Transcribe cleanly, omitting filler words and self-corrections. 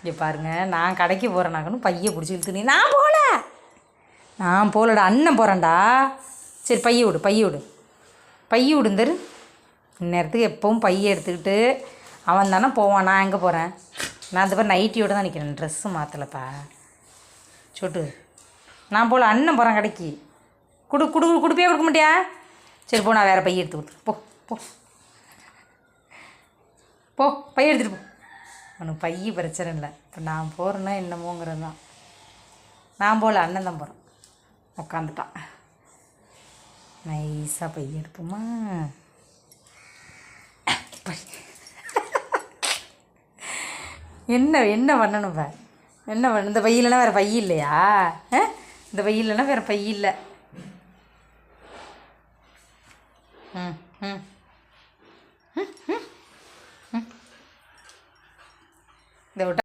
இங்கே பாருங்கள், நான் கடைக்கு போகிறேனாக்கணும் பையை பிடிச்சி இழுத்து நான் போகலடா, அண்ணன் போகிறேன்டா. சரி பைய விடுந்தரு. இந்நேரத்துக்கு எப்பவும் பையை எடுத்துக்கிட்டு அவன் தானே போவான். நான் எங்கே போகிறேன்? நான் அந்த மாதிரி நைட்டியோடு தான் நிற்கிறேன், ட்ரெஸ்ஸு மாற்றலப்பா. சொட்டு நான் போகல, அண்ணன் போகிறேன் கடைக்கு. கொடுப்பே கொடுக்க மாட்டியா? சரி போ, நான் வேறு பைய எடுத்து கொடுத்து போ போ போ பைய எடுத்துகிட்டு போ. உனக்கு பைய பிரச்சனை இல்லை. இப்போ நான் போகிறேன்னா என்னமோங்கிறது தான். நான் போகல, அண்ணன் தான் போகிறேன். உக்காந்துட்டான். நைஸாக பைய எடுப்போமா? என்ன பண்ணணும் இப்போ? என்ன பண்ண? இந்த பையிலனா வேறு பை இல்லையா? இந்த பையிலனா வேறு பை இல்லை. ம் ம் இதை விட்டு